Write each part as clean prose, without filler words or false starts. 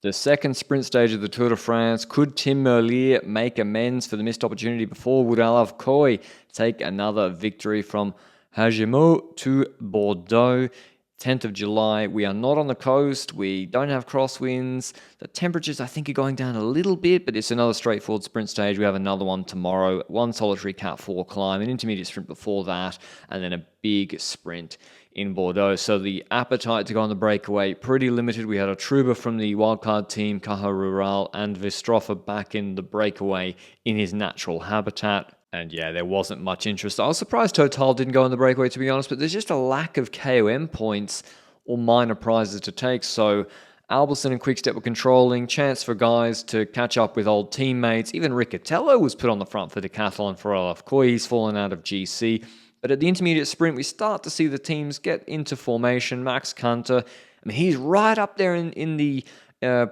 The second sprint stage of the Tour de France. Could Tim Merlier make amends for the missed opportunity before? Would Alav Koy take another victory from Hajimo to Bordeaux? 10th of July. We are not on the coast. We don't have crosswinds. The temperatures, I think, are going down a little bit, but it's another straightforward sprint stage. We have another one tomorrow. One solitary Cat 4 climb, an intermediate sprint before that, and then a big sprint in Bordeaux. So the appetite to go on the breakaway, pretty limited. We had a Trouba from the wildcard team, Caja Rural, and Vistrofa back in the breakaway in his natural habitat. And yeah, there wasn't much interest. I was surprised Total didn't go on the breakaway, to be honest, but there's just a lack of KOM points or minor prizes to take. So Alberson and Quickstep were controlling, chance for guys to catch up with old teammates. Even Riccatello was put on the front for Decathlon for Olaf Koy. He's fallen out of GC. But at the intermediate sprint, we start to see the teams get into formation. Max Kanter, I mean, he's right up there in the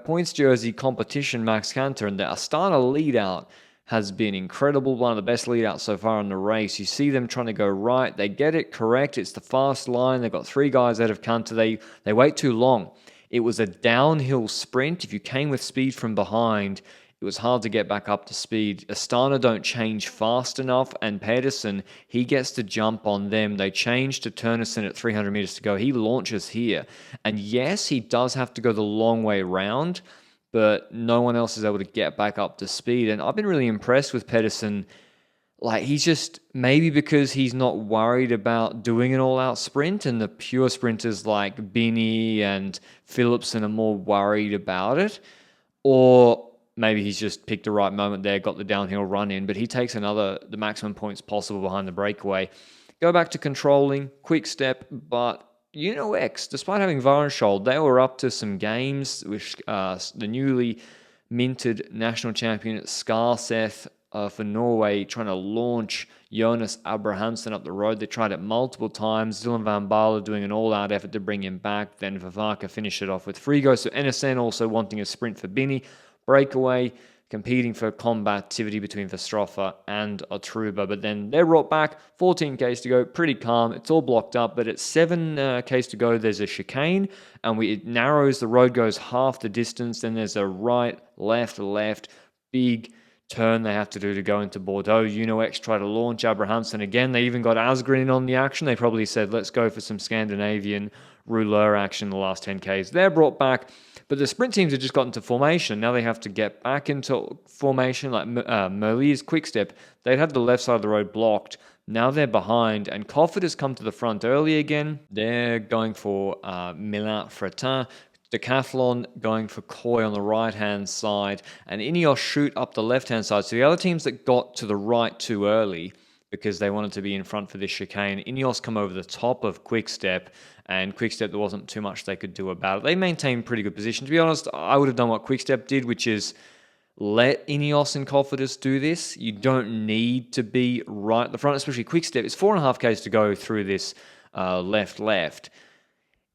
points jersey competition, Max Kanter, and the Astana lead-out has been incredible. One of the best lead-outs so far in the race. You see them trying to go right. They get it correct. It's the fast line. They've got three guys out of Kanter. They wait too long. It was a downhill sprint. If you came with speed from behind, it was hard to get back up to speed. Astana don't change fast enough, and Pedersen, he gets to jump on them. They change to Turnison at 300 meters to go. He launches here. And yes, he does have to go the long way round, but no one else is able to get back up to speed. And I've been really impressed with Pedersen. Like, he's just, maybe because he's not worried about doing an all-out sprint, and the pure sprinters like Bini and Philipsen are more worried about it, or maybe he's just picked the right moment there, got the downhill run in, but he takes the maximum points possible behind the breakaway. Go back to controlling, quick step, but X, despite having Varenshold, they were up to some games with the newly minted national champion Skarseth for Norway trying to launch Jonas Abrahamsen up the road. They tried it multiple times. Dylan Van Baarle doing an all-out effort to bring him back. Then Vavaka finished it off with Frigo. So NSN also wanting a sprint for Bini. Breakaway, competing for combativity between Vestrofa and Otruba. But then they're brought back, 14Ks to go, pretty calm. It's all blocked up, but at 7Ks to go, there's a chicane, and it narrows, the road goes half the distance. Then there's a right, left, big turn they have to do to go into Bordeaux. X try to launch Abrahamsen again. They even got Asgren in on the action. They probably said, let's go for some Scandinavian rouleur action in the last 10Ks. They're brought back. But the sprint teams have just got into formation. Now they have to get back into formation, like Merlier's quickstep. They'd had the left side of the road blocked. Now they're behind, and Cofford has come to the front early again. They're going for Milan Fretin. Decathlon going for Koy on the right-hand side, and Ineos shoot up the left-hand side. So the other teams that got to the right too early, because they wanted to be in front for this chicane, Ineos come over the top of Quickstep, and Quickstep, there wasn't too much they could do about it. They maintained pretty good position. To be honest, I would have done what Quickstep did, which is let Ineos and Cofidis do this. You don't need to be right at the front, especially Quickstep. It's 4.5 Ks to go through this left.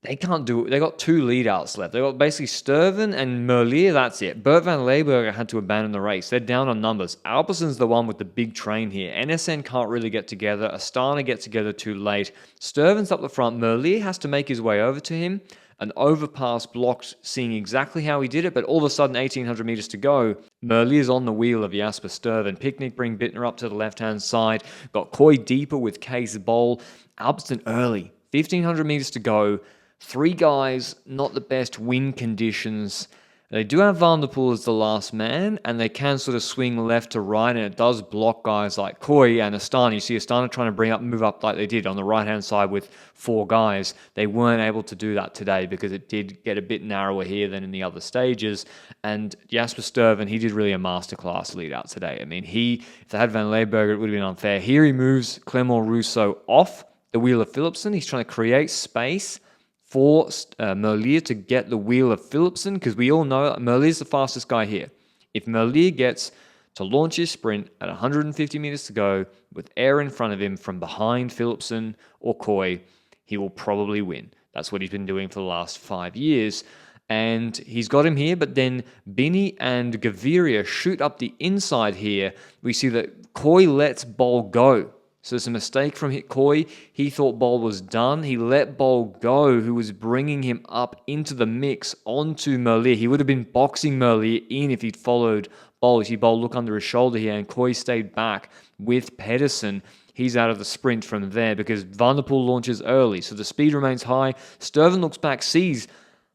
They can't do it. They got two lead-outs left. They got basically Sturven and Merlier. That's it. Bert van Leeuwenberger had to abandon the race. They're down on numbers. Alperson's the one with the big train here. NSN can't really get together. Astana get together too late. Sturven's up the front. Merlier has to make his way over to him. An overpass blocked, seeing exactly how he did it, but all of a sudden, 1,800 meters to go. Merlier's on the wheel of Jasper Sturven. Picnic bring Bittner up to the left-hand side. Got Koy deeper with Case Bowl. Alperson early. 1,500 meters to go. Three guys, not the best wind conditions. They do have Van der Poel as the last man, and they can sort of swing left to right, and it does block guys like Koy and Astana. You see Astana trying to move up like they did on the right-hand side with four guys. They weren't able to do that today because it did get a bit narrower here than in the other stages. And Jasper Sturven, he did really a masterclass lead out today. I mean, if they had Van Leeuwenberger, it would have been unfair. Here he moves Clement Rousseau off the wheel of Philipsen. He's trying to create space for Merlier to get the wheel of Philipsen, because we all know Merlier's the fastest guy here. If Merlier gets to launch his sprint at 150 meters to go with air in front of him from behind Philipsen or Koy, he will probably win. That's what he's been doing for the last 5 years. And he's got him here, but then Bini and Gaviria shoot up the inside here. We see that Koy lets Bol go. So it's a mistake from Coy. He thought Bol was done. He let Bol go, who was bringing him up into the mix onto Merlier. He would have been boxing Merlier in if he'd followed Bol. You see Bol look under his shoulder here, and Coy stayed back with Pedersen. He's out of the sprint from there because Van der Poel launches early. So the speed remains high. Sturven looks back, sees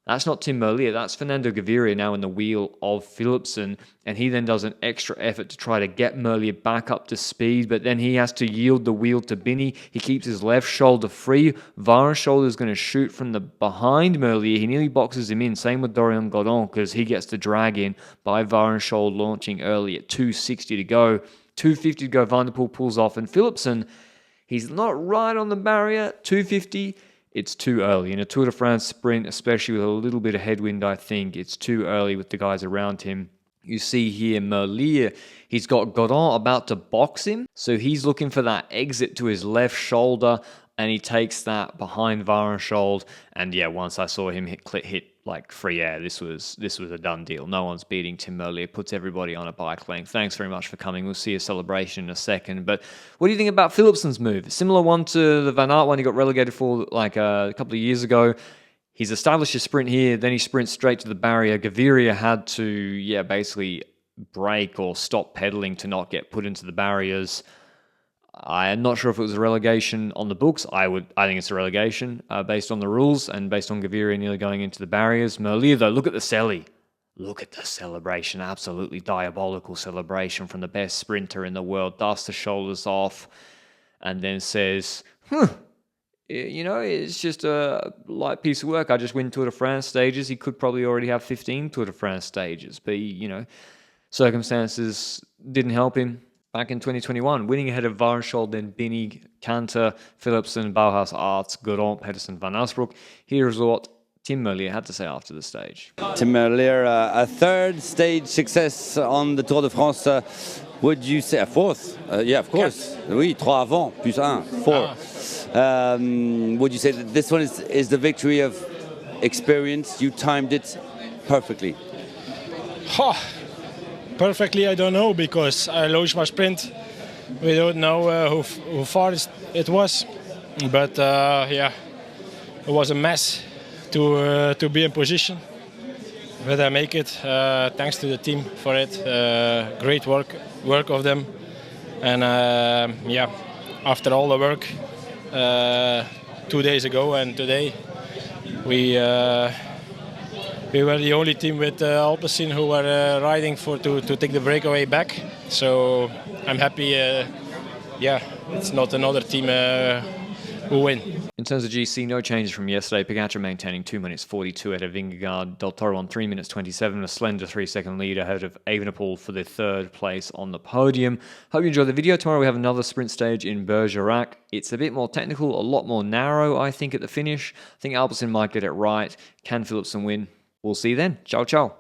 that's not Tim Merlier, that's Fernando Gaviria now in the wheel of Philipsen, and he then does an extra effort to try to get Merlier back up to speed, but then he has to yield the wheel to Binney. He keeps his left shoulder free. Varen's shoulder is going to shoot from the behind Merlier. He nearly boxes him in, same with Dorian Godon, because he gets the drag in by Varen's shoulder launching early at 2:60 to go. 2:50 to go, Van der Poel pulls off, and Philipsen, he's not right on the barrier, 2:50. It's too early. In a Tour de France sprint, especially with a little bit of headwind, I think it's too early with the guys around him. You see here Merlier, he's got Godon about to box him, so he's looking for that exit to his left shoulder, and he takes that behind Varen's shoulder. And yeah, once I saw him hit like free air, this was a done deal. No one's beating Tim Merlier. Puts everybody on a bike length. Thanks very much for coming. We'll see a celebration in a second. But what do you think about Philipsen's move? Similar one to the Van Aert one he got relegated for like a couple of years ago. He's established his sprint here, then he sprints straight to the barrier. Gaviria had to, basically brake or stop pedaling to not get put into the barriers. I am not sure if it was a relegation on the books. I think it's a relegation based on the rules and based on Gaviria nearly going into the barriers. Merlier, though, look at the celly. Look at the celebration. Absolutely diabolical celebration from the best sprinter in the world. Dusts the shoulders off and then says, it's just a light piece of work. I just win Tour de France stages. He could probably already have 15 Tour de France stages. But, circumstances didn't help him. Back in 2021, winning ahead of Varenschol, then Binney, Canter, Philipsen, Bauhaus, Arts, Godon, Pedersen, Van Asbroek. Here's what Tim Merlier had to say after the stage. Tim Merlier, a third stage success on the Tour de France. Would you say a fourth? Yeah, of course. Oui, trois avant, plus un, four. Would you say that this one is the victory of experience? You timed it perfectly. Perfectly, I don't know, because I lost my sprint. We don't know how far it was, but it was a mess to be in position. But I make it. Thanks to the team for it. Great work of them, and after all the work 2 days ago and today, we were the only team with Alpecin who were riding to take the breakaway back. So I'm happy. It's not another team who win. In terms of GC, no changes from yesterday. Pogačar maintaining 2 minutes 42 ahead of Vingegaard. Del Toro on 3 minutes 27, a slender 3-second lead ahead of Evenepoel for the third place on the podium. Hope you enjoyed the video. Tomorrow we have another sprint stage in Bergerac. It's a bit more technical, a lot more narrow, I think, at the finish. I think Alpecin might get it right. Can Philipsen win? We'll see you then. Ciao, ciao.